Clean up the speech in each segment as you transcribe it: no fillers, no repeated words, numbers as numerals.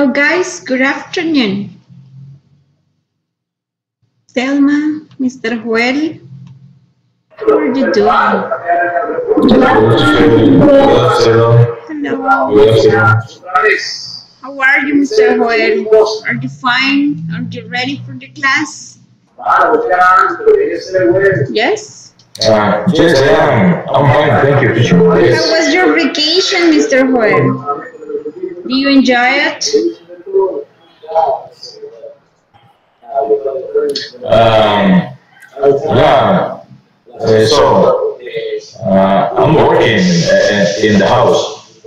Guys, good afternoon. Thelma, Mr. Joel, how are you doing? Good afternoon. Good afternoon. Hello. Good afternoon. How are you, Mr. Joel? Are you fine? Are you ready for the class? Yes? Yes, I am. I'm fine. Thank you, teacher. How Yes. was your vacation, Mr. Joel? Do you enjoy it? Um, yeah. I'm working in the house.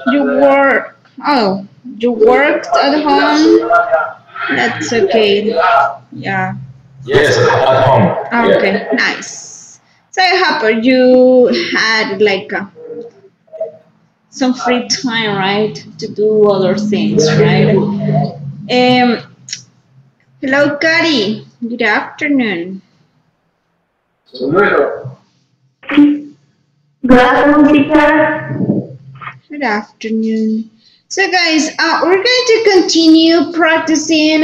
You work. Oh, you worked at home? That's okay. Yeah. Yes, at home. Yeah. Okay, nice. So I hope you had like some free time, right, to do other things, right? Hello, Kari. Good afternoon. Good afternoon, teacher. Good afternoon. So, guys, we're going to continue practicing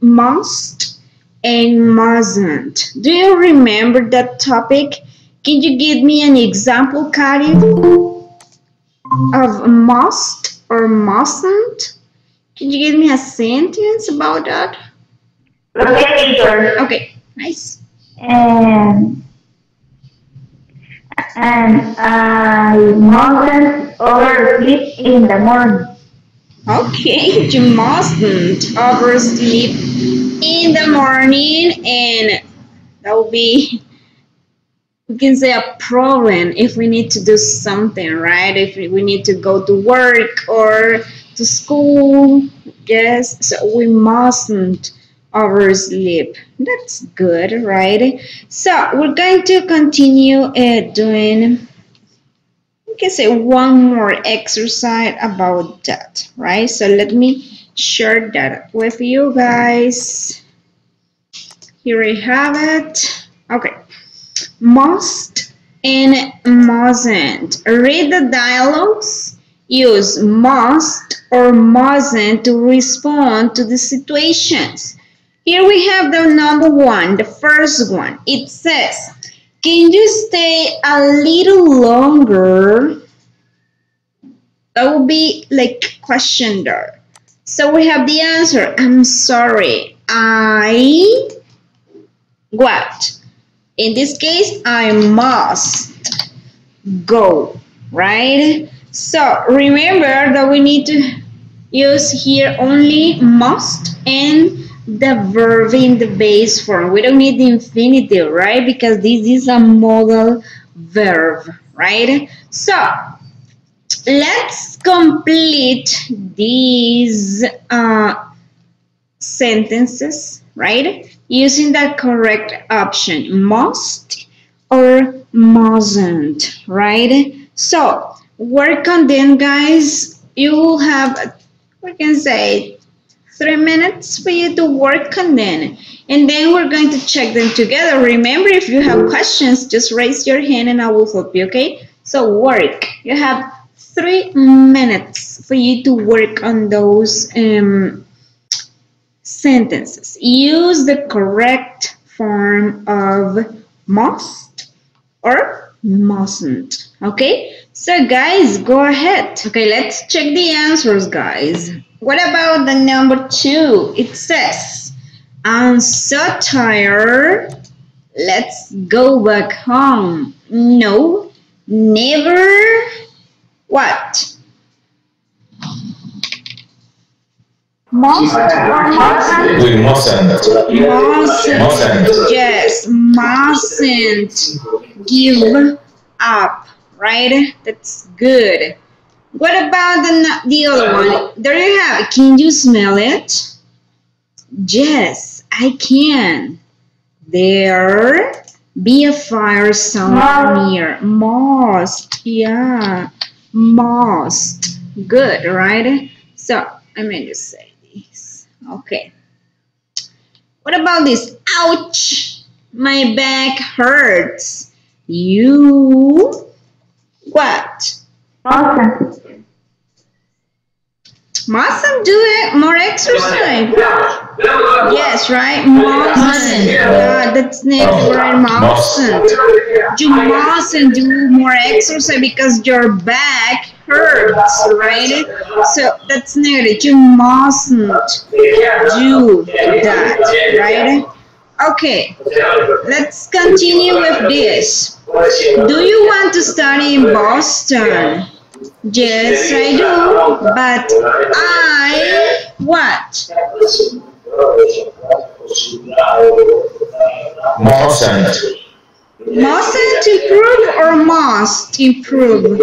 must and mustn't. Do you remember that topic? Can you give me an example, Kari, of must or mustn't? Can you give me a sentence about that? Okay, teacher. Okay, nice. And I mustn't oversleep in the morning. Okay, you mustn't oversleep in the morning, and that will be, we can say, a problem if we need to do something, right? If we need to go to work or to school, yes, so we mustn't oversleep. That's good, right? So we're going to continue doing, we can say, one more exercise about that, right? So let me share that with you guys. Here I have it. Okay. Must and mustn't. Read the dialogues. Use must or mustn't to respond to the situations. Here we have the number one, the first one. It says, can you stay a little longer? That will be like question there. So we have the answer. I'm sorry. I what? In this case, I must go, right? So remember that we need to use here only must and the verb in the base form. We don't need the infinitive, right? Because this is a modal verb, right? So let's complete these sentences, right? Using the correct option, must or mustn't, right? So work on them, guys. You will have, we can say, 3 minutes for you to work on them. And then we're going to check them together. Remember, if you have questions, just raise your hand and I will help you, okay? So work. You have 3 minutes for you to work on those sentences. Use the correct form of must or mustn't. Okay? So guys, go ahead. Okay, let's check the answers, guys. What about the number two? It says, I'm so tired. Let's go back home. No, never. What? Must or mustn't? We mustn't. Mustn't. Yes, mustn't give up, right? That's good. What about the other one? There you have it. Can you smell it? Yes, I can. There be a fire somewhere near. Must. Yeah. Must. Good, right? So, let me just say this. Okay. What about this? Ouch! My back hurts. You what? Mustn't. Mustn't do it. More exercise. Yes, right? Mustn't. Yeah, that's next word. Mustn't. You mustn't do more exercise because your back hurts, right? So that's needed. You mustn't do that, right? Okay, let's continue with this. Do you want to study in Boston? Yes, I do, but I what? Mustn't. Mustn't improve or must improve?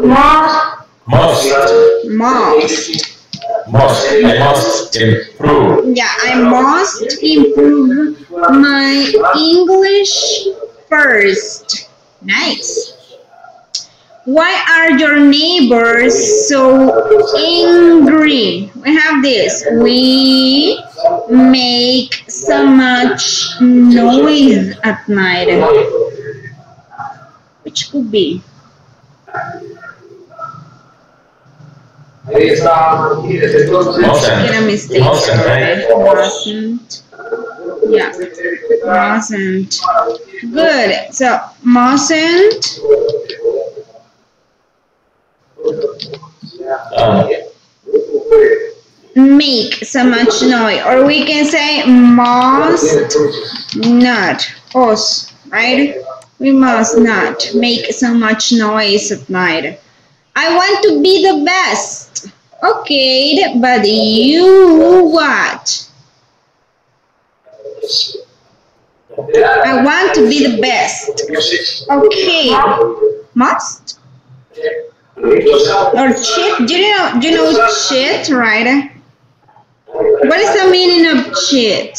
Must. Must. Must. I must improve. Yeah, I must improve my English first. Nice. Why are your neighbors so angry? We have this. We make so much noise at night. Which could be? Mustn't. Get a mistake. Right? Mustn't. Yeah. Mustn't. Good. So, mustn't. Make so much noise, or we can say must not us, right? We must not make so much noise at night. I want to be the best. Okay, but you what? I want to be the best. Okay, must or cheat? Do you know cheat, right? What is the meaning of cheat?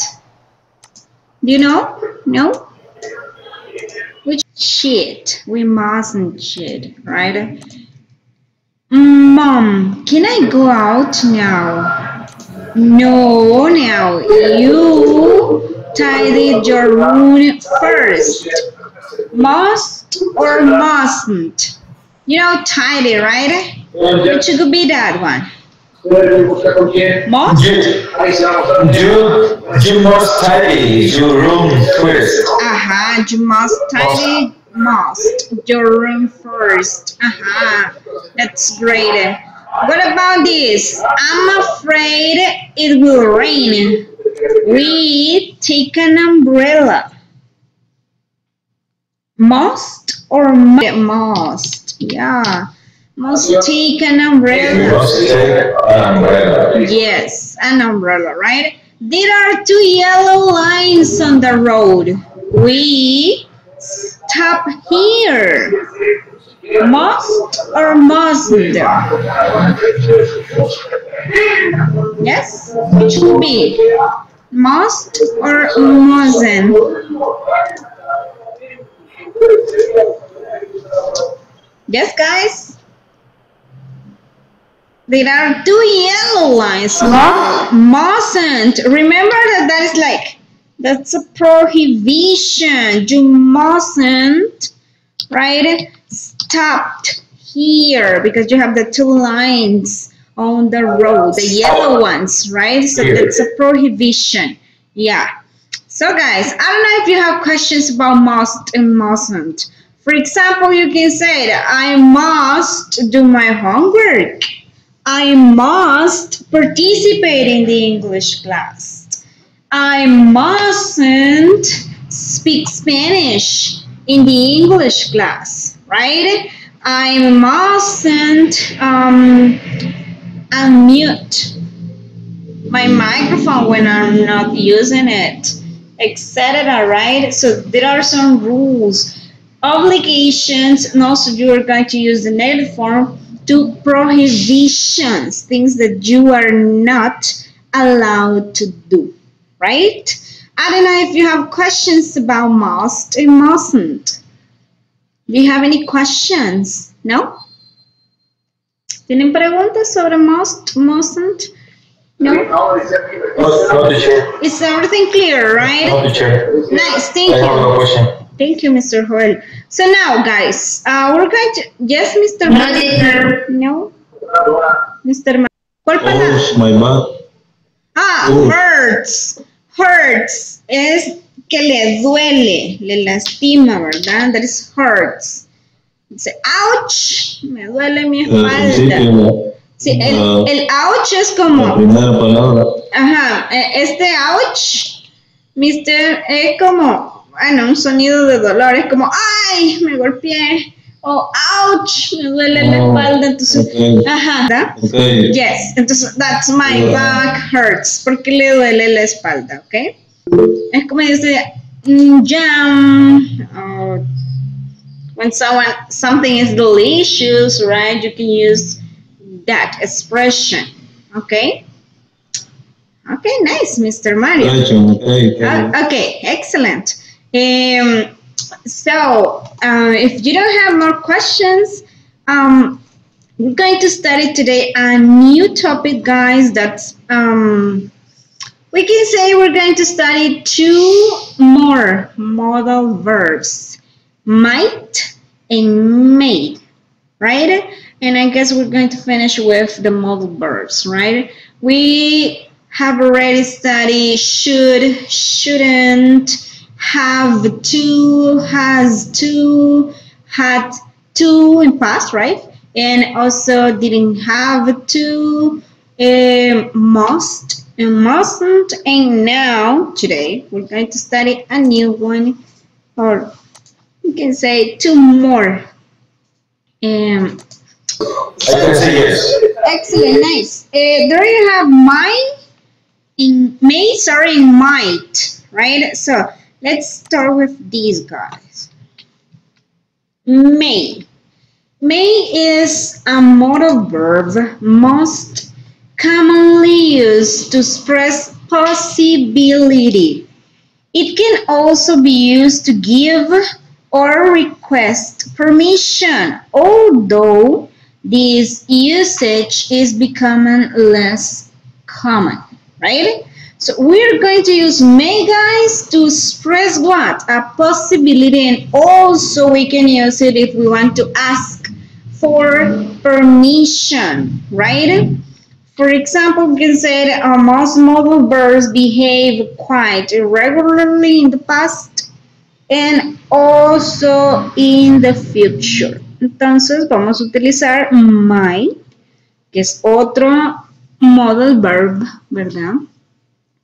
Do you know? No? Which cheat? We mustn't cheat, right? Mom, can I go out now? No, now you tidy your room first. Must or mustn't? You know, tidy, right? Which could be that one? Must? You must tidy your room first. Aha, you must tidy your room first. Aha, that's great. What about this? I'm afraid it will rain. We take an umbrella. Must or must? Yeah. Must take an umbrella. Must take an umbrella. Yes, an umbrella, right? There are two yellow lines on the road. We stop here. Must or mustn't? Yes? Which would be? Must or mustn't? Yes, guys? There are two yellow lines. Mustn't. Remember that is like, that's a prohibition. You mustn't, right? Stopped here because you have the two lines on the road, the yellow ones, right? So that's a prohibition. Yeah. So guys, I don't know if you have questions about must and mustn't. For example, you can say that I must do my homework. I must participate in the English class. I mustn't speak Spanish in the English class, right? I mustn't unmute my microphone when I'm not using it, etc., right? So there are some rules, obligations, and also you are going to use the negative form to prohibitions, things that you are not allowed to do, right? I don't know if you have questions about must and mustn't. Do you have any questions? No? ¿Tienen preguntas sobre must, mustn't? No? No, teacher. Is everything clear, right? No, teacher. Nice, thank I have no you. question. Thank you, Mr. Joel. So now, guys, we're going to... Yes, Mr. No, teacher. No? Mr. ¿Cuál palabra? Oh, my butt. Ah, Uf. hurts. Hurts es que le duele, le lastima, ¿verdad? That is hurts. Dice, ouch, me duele mi Al espalda. principio, Sí, el ouch es la como, primera palabra. ajá, este ouch, mister, es como, bueno, un sonido de dolor, es como, ay, me golpeé, o ouch, me duele la Oh, espalda, entonces, okay. ajá, ¿verdad? Okay. Yes, entonces, that's my back hurts, porque le duele la espalda, ¿ok? Es como dice, jam, or when something is delicious, right? You can use that expression, okay? Okay, nice, Mr. Mario. Okay, excellent. So, if you don't have more questions, we're going to study today a new topic, guys. That's we can say we're going to study 2 more modal verbs, might and made, right? And I guess we're going to finish with the modal verbs, right? We have already studied should, shouldn't, have to, has to, had to in past, right? And also didn't have to, must, and mustn't. And now, today, we're going to study a new one, or you can say 2 more. I can say yes. Excellent, nice. There you have might, right? So let's start with these guys. May. May is a modal verb most commonly used to express possibility. It can also be used to give or request permission, although this usage is becoming less common, right? So we're going to use may, guys, to express what? A possibility, and also we can use it if we want to ask for permission, right? For example, we can say that most modal verbs behave quite irregularly in the past and also in the future. Entonces vamos a utilizar might, que es otro modal verb, ¿verdad?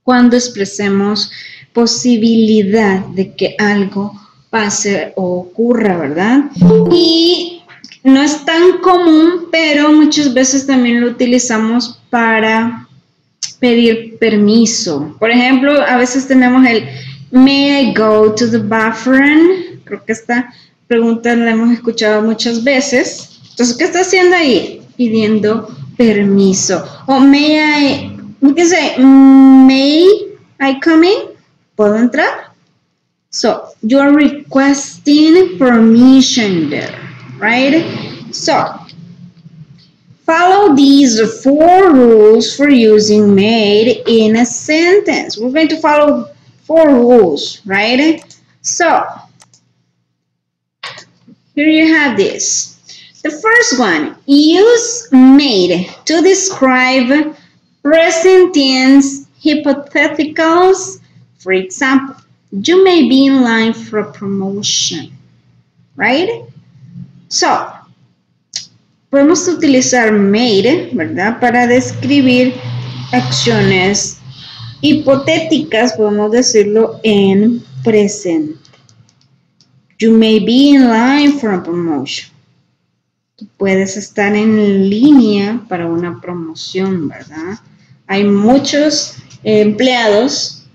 Cuando expresemos posibilidad de que algo pase o ocurra, ¿verdad? Y no es tan común, pero muchas veces también lo utilizamos para pedir permiso. Por ejemplo, a veces tenemos el may I go to the bathroom. Creo que esta pregunta la hemos escuchado muchas veces. Entonces, ¿qué está haciendo ahí? Pidiendo permiso. O may I, we can say, may I come in? ¿Puedo entrar? So, you are requesting permission there, right? So, follow these 4 rules for using made in a sentence. We're going to follow 4 rules, right? So, here you have this. The first one, use made to describe present tense hypotheticals. For example, you may be in line for a promotion, right? So, podemos utilizar made, ¿verdad? Para describir acciones hipotéticas, podemos decirlo en presente. You may be in line for a promotion. Tú puedes estar en línea para una promoción, ¿verdad? Hay muchos empleados,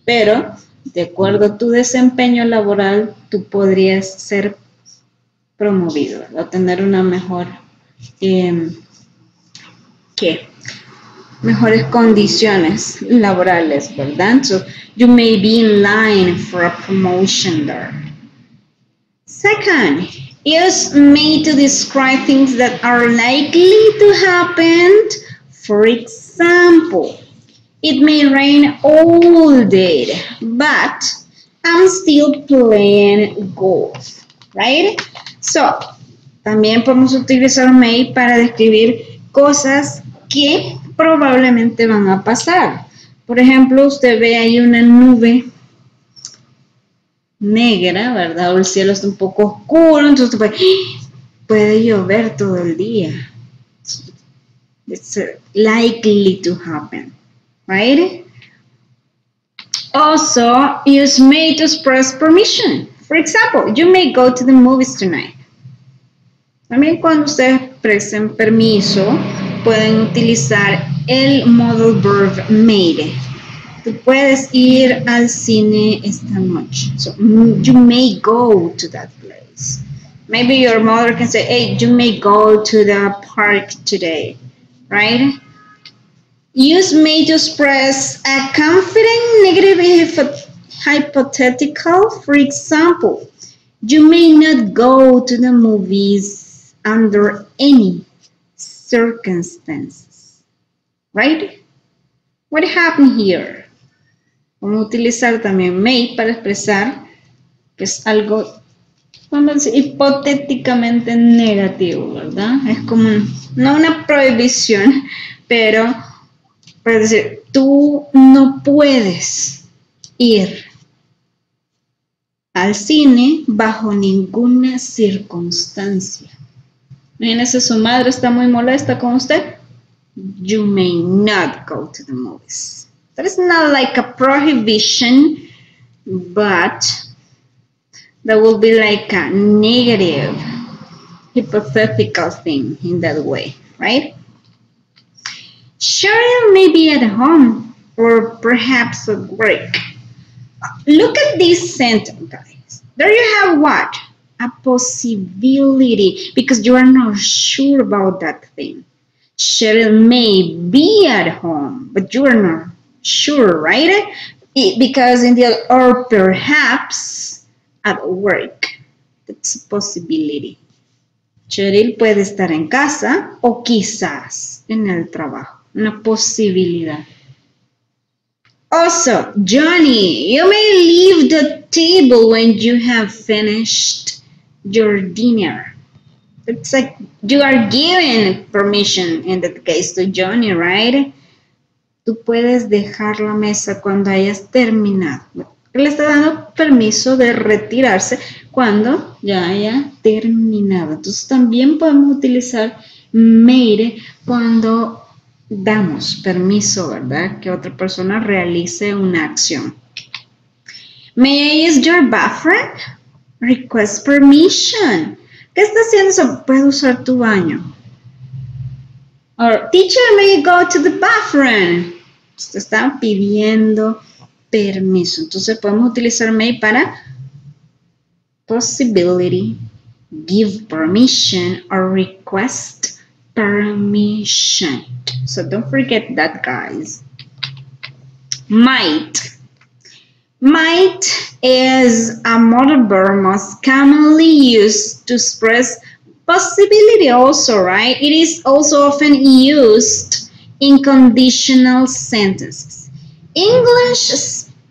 pero de acuerdo a tu desempeño laboral, tú podrías ser promovido, ¿verdad? Tener una mejor, mejores condiciones laborales, ¿verdad? So, you may be in line for a promotion there. Second, use may to describe things that are likely to happen. For example, it may rain all day, but I'm still playing golf, right? So, también podemos utilizar may para describir cosas que probablemente van a pasar. Por ejemplo, usted ve ahí una nube negra, ¿verdad? O el cielo está un poco oscuro, entonces puede llover todo el día. It's likely to happen, right? Also, use may to express permission. For example, you may go to the movies tonight. También cuando ustedes expresen permiso, pueden utilizar el modal verb may. Tú puedes ir al cine esta noche. So, you may go to that place. Maybe your mother can say, hey, you may go to the park today, right? Use may to express a confident negative hypothetical. For example, you may not go to the movies under any circumstances, right? What happened here? Vamos a utilizar también may para expresar que es algo, vamos a decir, hipotéticamente negativo, ¿verdad? Es como, no una prohibición, pero para decir, tú no puedes ir al cine bajo ninguna circunstancia. Imagínese, su madre está muy molesta con usted. You may not go to the movies. That is not like a prohibition, but that will be like a negative, hypothetical thing in that way, right? Cheryl may be at home or perhaps at work. Look at this sentence, guys. There you have what? A possibility, because you are not sure about that thing. Cheryl may be at home, but you are not sure, right? Because in the or perhaps at work. That's a possibility. Cheryl puede estar en casa o quizás en el trabajo. Una posibilidad. Also, Johnny, you may leave the table when you have finished your dinner. It's like you are giving permission in that case to Johnny, right? Tú puedes dejar la mesa cuando hayas terminado. Él está dando permiso de retirarse cuando ya haya terminado. Entonces también podemos utilizar may cuando damos permiso, ¿verdad? Que otra persona realice una acción. May I use your bathroom? Request permission. ¿Qué está haciendo eso? Puedo usar tu baño. Or, teacher, may you go to the bathroom? Usted está pidiendo permiso. Entonces podemos utilizar may para possibility, give permission, or request permission. So don't forget that, guys. Might. Might is a modal verb most commonly used to express possibility also, right? It is also often used in conditional sentences. English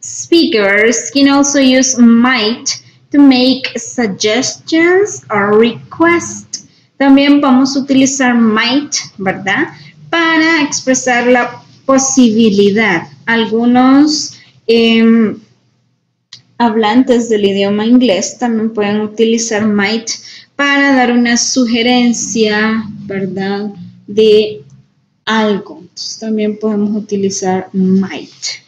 speakers can also use might to make suggestions or requests. También vamos a utilizar might, ¿verdad? Para expresar la posibilidad. Algunos hablantes del idioma inglés también pueden utilizar might para dar una sugerencia, ¿verdad? De algo. Entonces, también podemos utilizar might.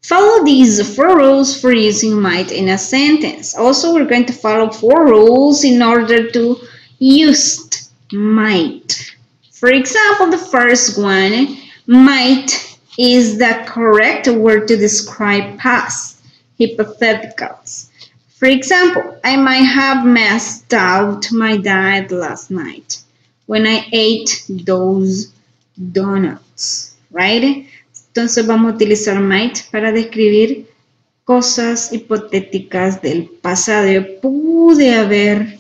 Follow these 4 rules for using might in a sentence. Also, we're going to follow 4 rules in order to use might. For example, the first one, might is the correct word to describe past hypotheticals. For example, I might have messed out my diet last night when I ate those donuts, right? Entonces vamos a utilizar might para describir cosas hipotéticas del pasado. Yo pude haber,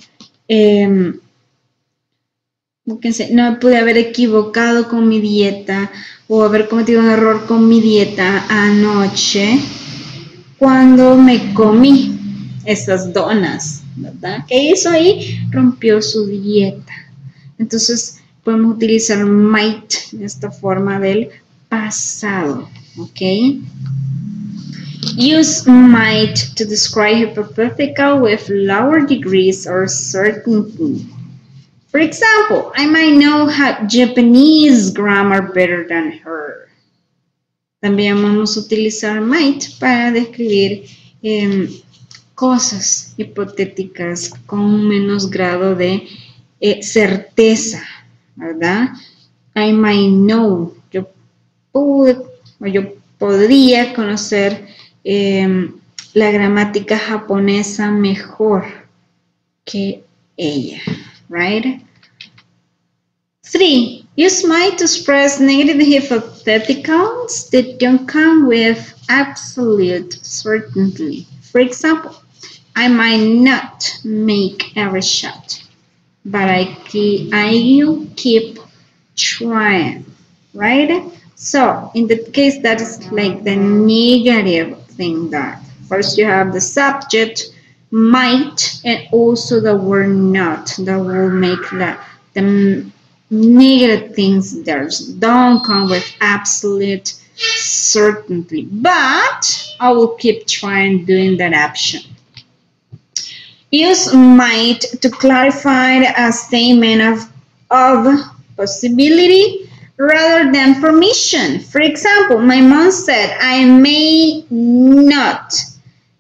no pude haber equivocado con mi dieta o haber cometido un error con mi dieta anoche cuando me comí esas donas, ¿verdad? ¿Qué hizo ahí? Rompió su dieta. Entonces podemos utilizar might en esta forma del pasado, ¿ok? Use might to describe hypothetical with lower degrees or certainty. For example, I might know Japanese grammar better than her. También vamos a utilizar might para describir cosas hipotéticas con menos grado de certeza, ¿verdad? I might know. Yo pude o yo podría conocer la gramática japonesa mejor que ella, right? 3. Use might to express negative hypotheticals that don't come with absolute certainty. For example, I might not make every shot, but I'll keep trying, right? So, in that case, that is like the negative thing that first you have the subject, might, and also the word not that will make the negative things there. Don't come with absolute certainty, but I will keep trying doing that action. Use might to clarify a statement of possibility rather than permission. For example, my mom said, I may not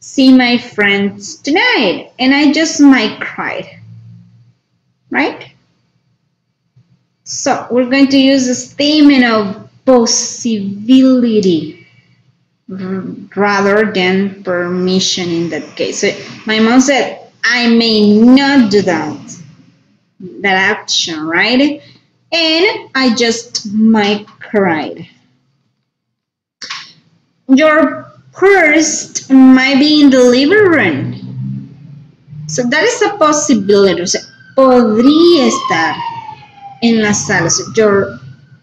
see my friends tonight, and I just might cry, right? So we're going to use a statement of possibility rather than permission in that case. So my mom said, I may not do that action, right? And I just might cry. Your purse might be in the living room. So that is a possibility. O sea, podría estar en la sala. So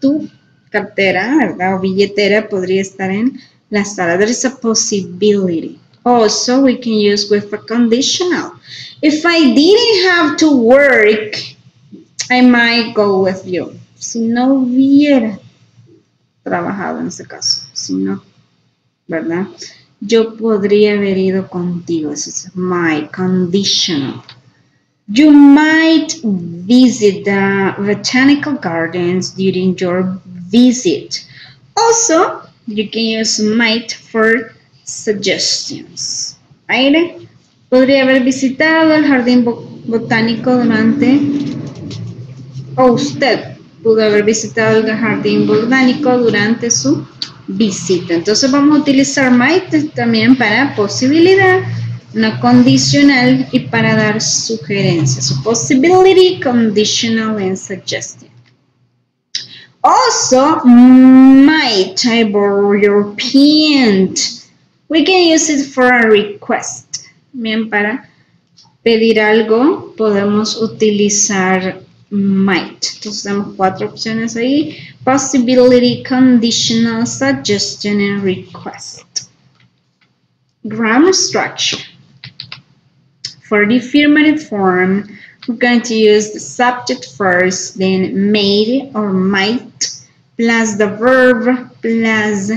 tu cartera, ¿verdad? O billetera podría estar en la sala. There is a possibility. Also, we can use with a conditional. If I didn't have to work, I might go with you. Si no hubiera trabajado en ese caso, si no, ¿verdad? Yo podría haber ido contigo. This is my conditional. You might visit the botanical gardens during your visit. Also, you can use might for suggestions, right? Podría haber visitado el jardín botánico durante, o usted pudo haber visitado el jardín botánico durante su visita. Entonces vamos a utilizar might también para posibilidad, no condicional, y para dar sugerencias. So possibility, conditional, and suggestion. Also, might I borrow your pen? We can use it for a request. Bien, para pedir algo podemos utilizar might. Entonces tenemos 4 opciones ahí: possibility, conditional, suggestion, and request. Grammar structure. For the affirmative form, we're going to use the subject first, then may or might, plus the verb, plus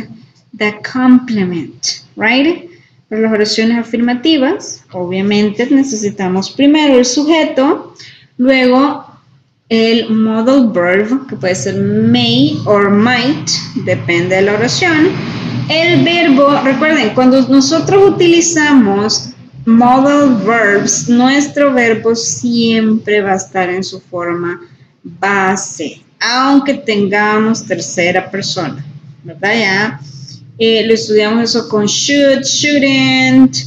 the complement, right? Para las oraciones afirmativas, obviamente necesitamos primero el sujeto, luego el modal verb, que puede ser may or might, depende de la oración. El verbo, recuerden, cuando nosotros utilizamos modal verbs, nuestro verbo siempre va a estar en su forma base, aunque tengamos tercera persona, ¿verdad? Ya lo estudiamos eso con should, shouldn't,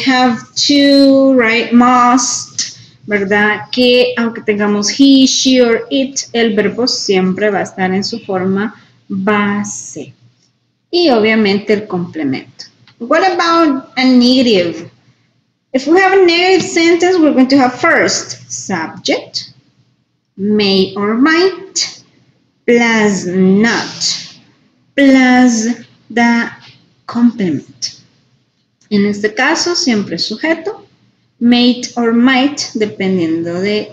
have to, right, must, ¿verdad? Que aunque tengamos he, she or it, el verbo siempre va a estar en su forma base. Y obviamente el complemento. What about a negative? If we have a negative sentence, we're going to have first subject, may or might, plus not, plus the complement. En este caso, siempre sujeto, may or might, dependiendo de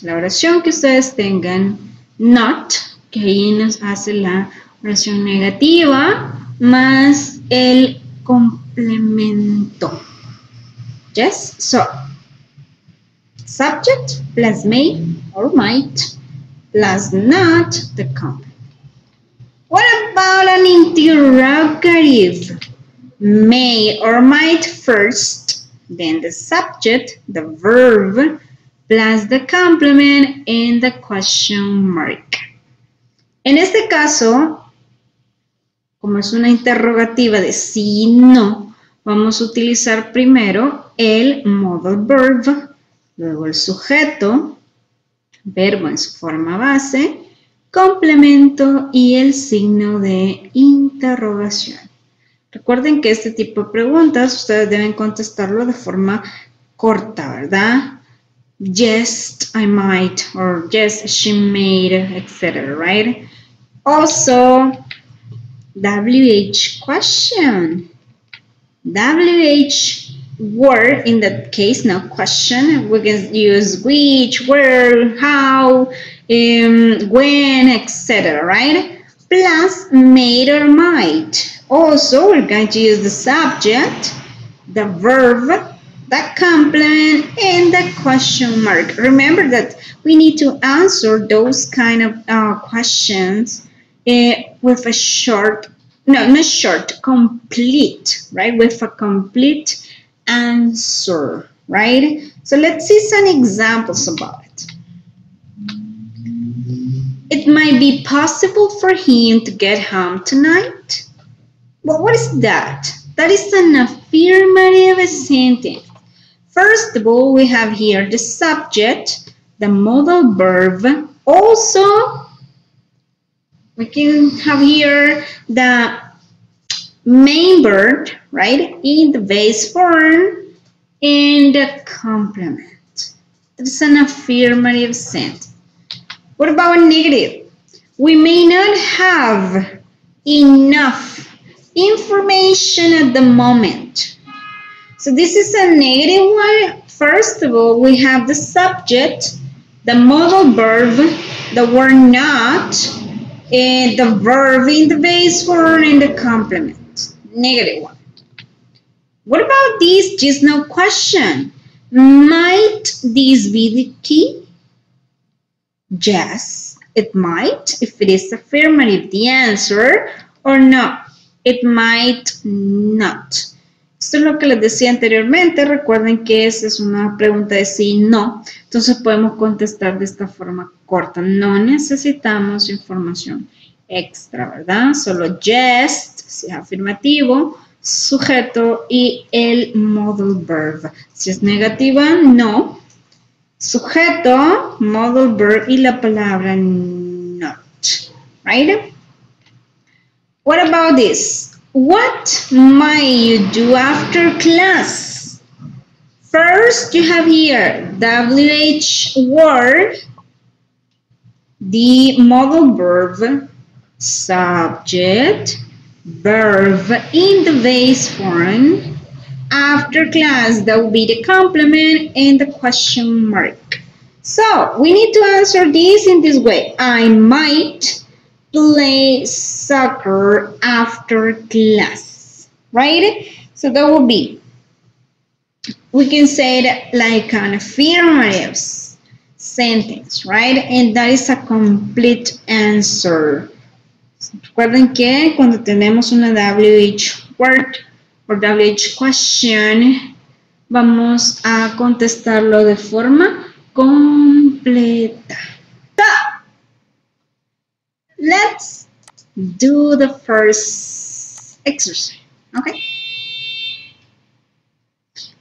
la oración que ustedes tengan, not, que ahí nos hace la oración negativa, más el complemento. Yes, so, subject plus may or might plus not the complement. What about an interrogative? May or might first, then the subject, the verb, plus the complement and the question mark. En este caso, como es una interrogativa de sí y no, vamos a utilizar primero el modal verb, luego el sujeto, verbo en su forma base, complemento y el signo de interrogación. Recuerden que este tipo de preguntas ustedes deben contestarlo de forma corta, ¿verdad? Yes, I might, or yes, she made, etc., right? Also, WH question. WH word, in that case, no question. We can use which, where, how, when, etc., right? Plus made or might. Also, we're going to use the subject, the verb, the complement, and the question mark. Remember that we need to answer those kind of questions with a short, no, not short, complete, right? With a complete answer, right? So let's see some examples about it. It might be possible for him to get home tonight. Well, what is that? That is an affirmative sentence. First of all, we have here the subject, the modal verb. Also, we can have here the main verb, right, in the base form, and the complement. That's an affirmative sentence. What about negative? We may not have enough information at the moment. So this is a negative one. First of all, we have the subject, the modal verb, the word not, and the verb in the base form and the complement. Negative one. What about this just no question? Might this be the key? Yes, it might if it is affirmative, the answer, or no, it might not. Esto es lo que les decía anteriormente. Recuerden que esa es una pregunta de sí y no. Entonces podemos contestar de esta forma corta. No necesitamos información extra, ¿verdad? Solo yes, si es afirmativo, sujeto y el modal verb. Si es negativa, no. Sujeto, modal verb y la palabra not. Right? What about this? What might you do after class? First, you have here WH word, the modal verb, subject, verb in the base form. After class, that will be the complement and the question mark. So, we need to answer this in this way. I might play soccer after class, right? So that will be, we can say it like an affirmative sentence, right? And that is a complete answer. Recuerden que cuando tenemos una WH word o WH question, vamos a contestarlo de forma completa. Let's do the first exercise, okay?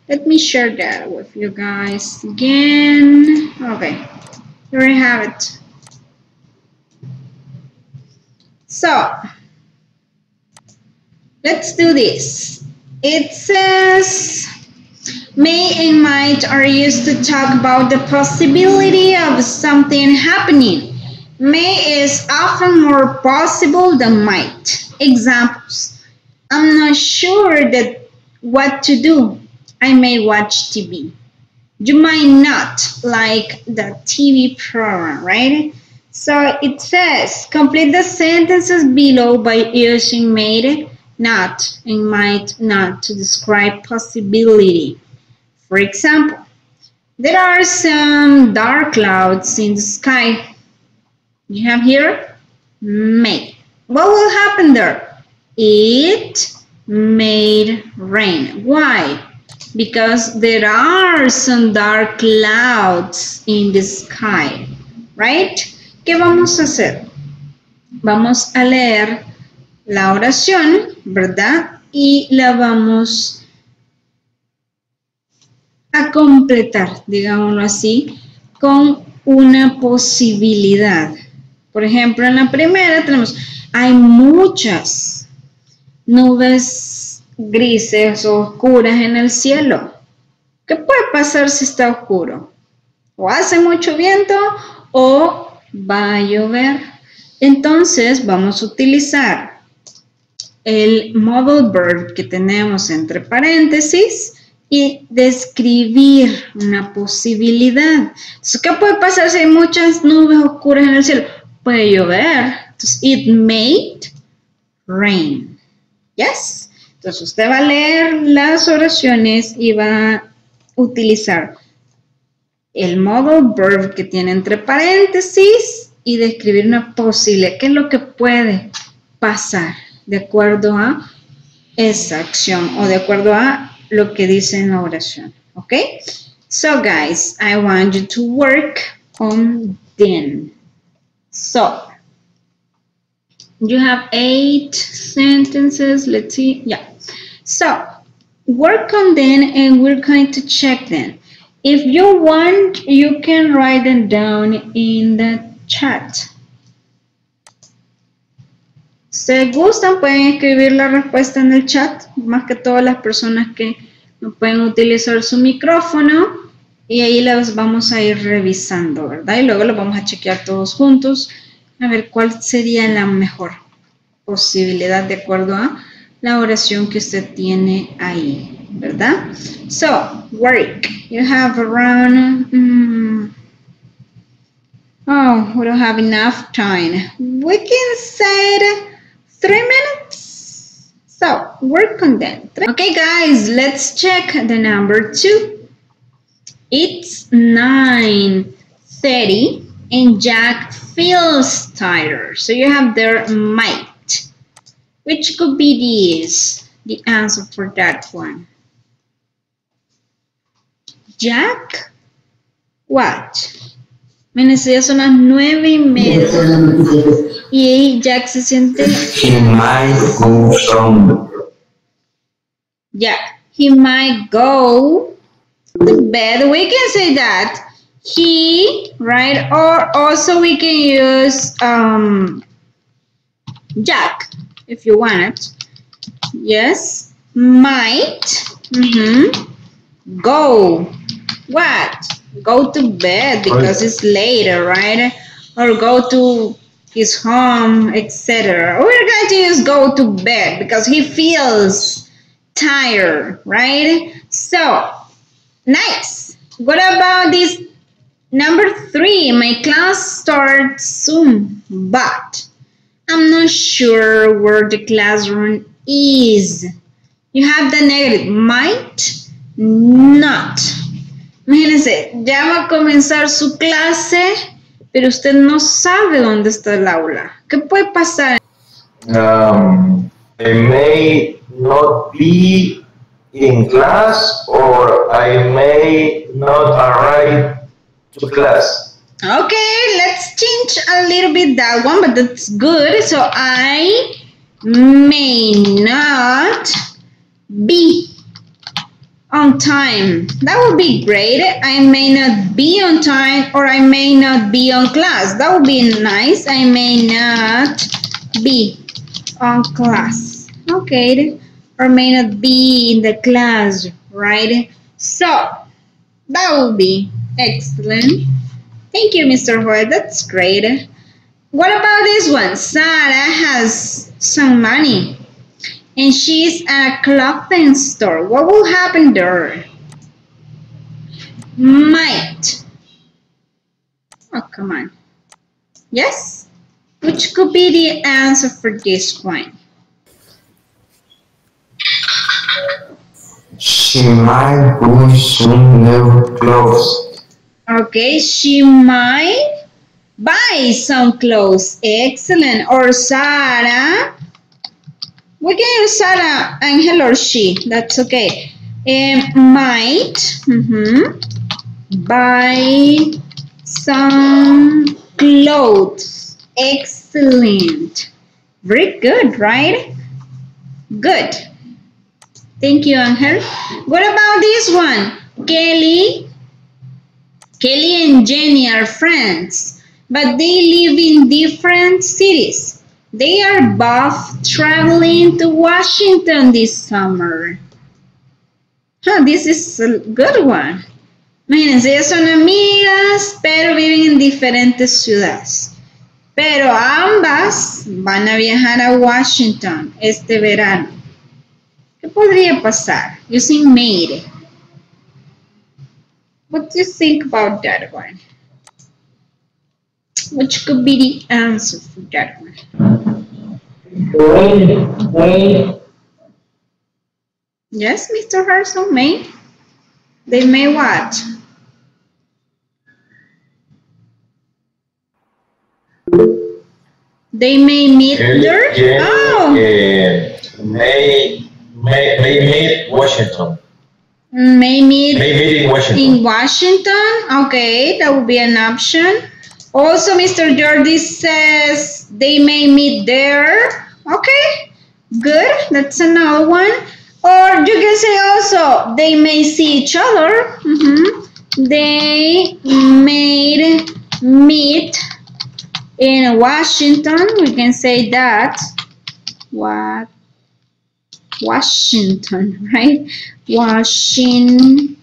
Let me share that with you guys again. Okay, here I have it. So, let's do this. It says, may and might are used to talk about the possibility of something happening. May is often more possible than might. Examples. I'm not sure that what to do. I may watch TV. You might not like the TV program, right? So it says, complete the sentences below by using may not and might not to describe possibility. For example, there are some dark clouds in the sky. You have here, may. What will happen there? It may rain. Why? Because there are some dark clouds in the sky, right? ¿Qué vamos a hacer? Vamos a leer la oración, ¿verdad? Y la vamos a completar, digámoslo así, con una posibilidad. Por ejemplo, en la primera tenemos, hay muchas nubes grises o oscuras en el cielo. ¿Qué puede pasar si está oscuro? O hace mucho viento o va a llover. Entonces vamos a utilizar el modal verb que tenemos entre paréntesis y describir una posibilidad. Entonces, ¿qué puede pasar si hay muchas nubes oscuras en el cielo? Puede llover. Entonces, it may rain. Yes. Entonces, usted va a leer las oraciones y va a utilizar el modal verb que tiene entre paréntesis y describir una posible. ¿Qué es lo que puede pasar de acuerdo a esa acción o de acuerdo a lo que dice en la oración? ¿Ok? So, guys, I want you to work on then. So, you have 8 sentences. Let's see. Yeah. So, work on them and we're going to check them. If you want, you can write them down in the chat. Si gustan, pueden escribir la respuesta en el chat, más que todas las personas que no pueden utilizar su micrófono, y ahí las vamos a ir revisando, ¿verdad? Y luego los vamos a chequear todos juntos, a ver cuál sería la mejor posibilidad de acuerdo a la oración que usted tiene ahí, ¿verdad? So, work. You have around, we don't have enough time. We can say 3 minutes. So, work on that. Okay, guys, let's check the number 2. It's 9:30 and Jack feels tired. So you have there might. Which could be this, the answer for that one. Jack, what? Menos ya son las 9:30 y Jack se siente. He might go somewhere. Yeah, he might go to bed. We can say that he, right? Or also we can use Jack if you want it. Yes, might go. What? Go to bed because it's later, right? Or go to his home, etc. We're going to use go to bed because he feels tired, right? So, nice. What about this number 3? My class starts soon, but I'm not sure where the classroom is. You have the negative, might not. Imagínense, ya va a comenzar su clase, pero usted no sabe dónde está el aula. ¿Qué puede pasar? I may not be in class or I may not arrive to class. Okay, let's change a little bit that one, but that's good. So I may not be on time. That would be great. I may not be on time or I may not be on class. That would be nice. I may not be on class. Okay, or may not be in the class, right? So that would be excellent. Thank you, Mr. Hoy. That's great. What about this one? Sarah has some money and she's at a clothing store. What will happen there? Might. Oh, come on. Yes? Which could be the answer for this one? She might buy some new clothes. Okay, she might buy some clothes. Excellent. Or Sarah. We can use Sarah, Angel, or she. That's okay. Might buy some clothes. Excellent. Very good, right? Good. Thank you, Angel. What about this one? Kelly and Jenny are friends, but they live in different cities. They are both traveling to Washington this summer. This is a good one. Imagínense, ellas son amigas, pero viven en diferentes ciudades. Pero ambas van a viajar a Washington este verano. ¿Qué podría pasar? Using made. What do you think about that one? Which could be the answer for that one? Wait. Yes, Mr. Harrison, may. They may what? They may meet there? Oh. May meet Washington. May meet in Washington. In Washington? Okay, that would be an option. Also, Mr. Jordi says they may meet there. Okay, good. That's another one. Or you can say also they may see each other. They may meet in Washington. We can say that. What? Washington, right? Washington.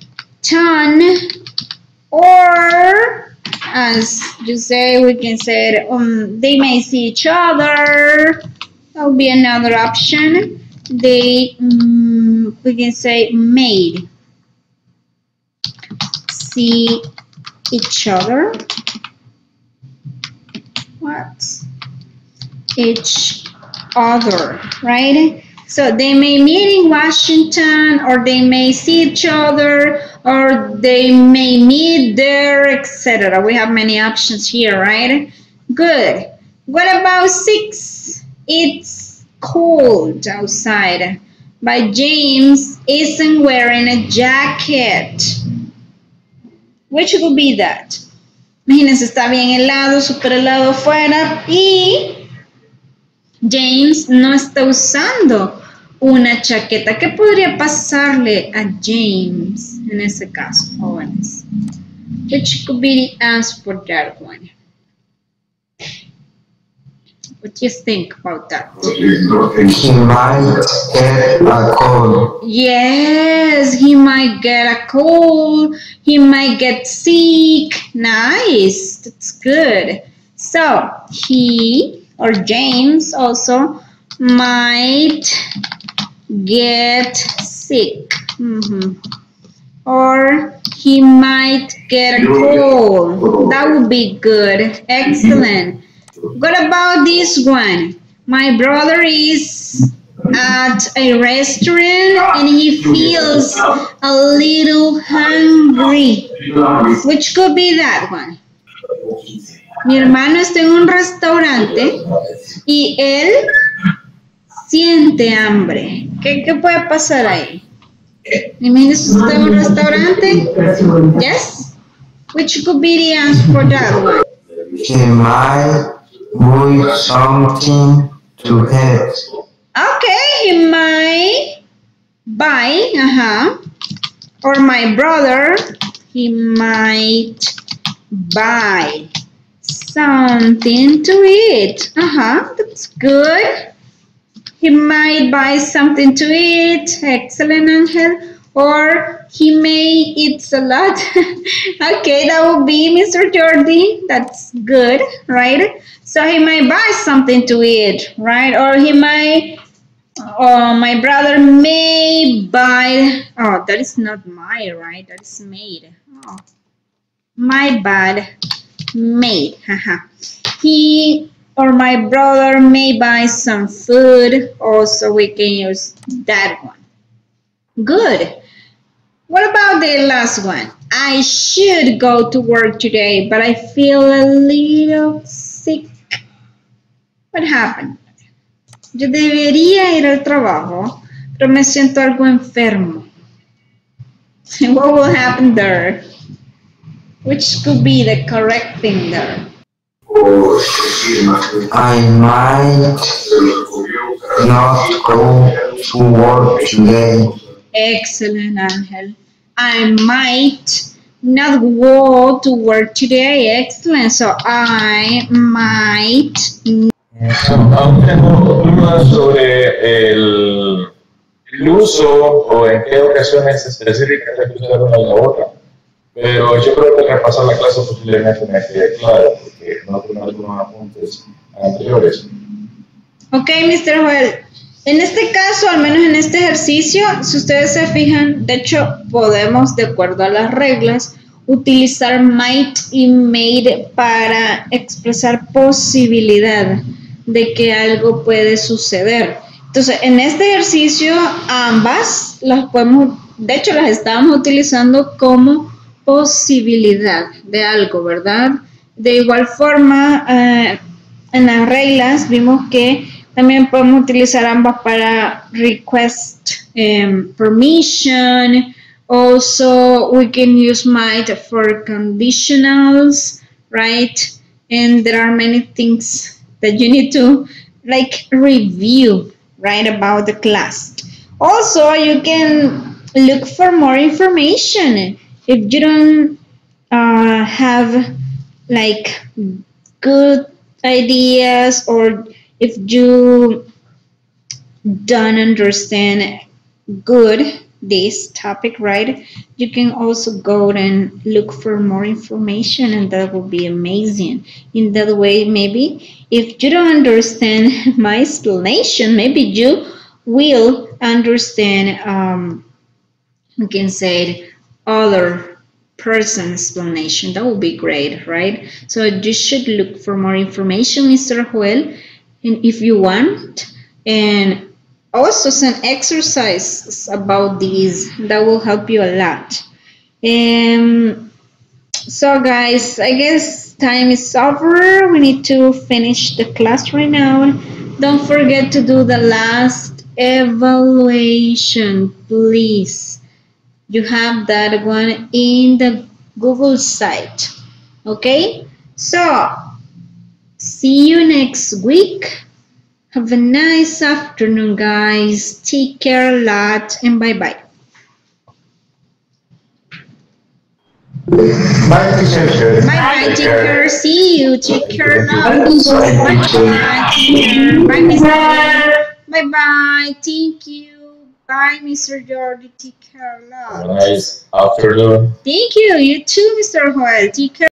Or as you say, we can say they may see each other. That would be another option. They, we can say made see each other. What? Each other, right? So they may meet in Washington, or they may see each other, or they may meet there, etc. We have many options here, right? Good. What about 6? It's cold outside. But James isn't wearing a jacket. Which would be that? Imagínense, está bien helado, súper helado afuera, y James no está usando una chaqueta. ¿Qué podría pasarle a James en ese caso, jóvenes? Which could be the answer for that one? What do you think about that? He might get a cold. Yes, he might get a cold. He might get sick. Nice. That's good. So, he or James also might get sick. Or he might get a cold. That would be good. Excellent. What about this one? My brother is at a restaurant and he feels a little hungry. Which could be that one? Mi hermano está en un restaurante y él siente hambre. ¿Qué puede pasar ahí? Imagínese usted en un restaurante. Yes? Which could be the answer for that one? He might buy something to eat. Okay, he might buy, or my brother, he might buy something to eat. That's good. He might buy something to eat. Excellent, Angel. Or he may eat salad. Okay, that would be Mr. Jordi. That's good, right? So he might buy something to eat, right? Or he might My brother may buy. Oh, that is not my, right? That is made. Oh, my bad. Made. Haha. He or my brother may buy some food. Also, we can use that one. Good. What about the last one? I should go to work today, but I feel a little sick. What happened? Yo debería ir al trabajo, pero me siento algo enfermo. What will happen there? Which could be the correct thing there? I might not go to work today. Excellent, Angel. I might not go to work today. Excellent. So I might. Aún tengo dudas sobre el uso o en qué ocasiones específicas hay que usar una y la otra. Pero yo creo que repasar la clase posiblemente me quede claro, porque no tengo algunos apuntes anteriores. Ok, Mr. Joel. En este caso, al menos en este ejercicio, si ustedes se fijan, de hecho, podemos, de acuerdo a las reglas, utilizar might y made para expresar posibilidad de que algo puede suceder. Entonces, en este ejercicio, ambas las podemos, de hecho, las estábamos utilizando como posibilidad de algo, ¿verdad? De igual forma, en las reglas vimos que también podemos utilizar ambas para request permission. Also, we can use might for conditionals, right? And there are many things that you need to like review, right, about the class. Also, you can look for more information if you don't have like good ideas, or if you don't understand good this topic, right, you can also go and look for more information, and that will be amazing. In that way, maybe if you don't understand my explanation, maybe you will understand you can say other person explanation. That would be great, right? So you should look for more information, Mr. Joel, and if you want, and also some exercises about these that will help you a lot. So guys, I guess time is over. We need to finish the class right now. Don't forget to do the last evaluation, please. You have that one in the Google site. Okay? So, see you next week. Have a nice afternoon, guys. Take care a lot, and bye-bye. Bye, teacher. Bye-bye, take care. See you. Take care now. Bye, teacher. Bye-bye, take care. Bye, Mr. Bye-bye. Thank you. Bye, Mr. Jordi. Take care a Have a lot. nice afternoon. Thank you. You too, Mr. Joel. Take care.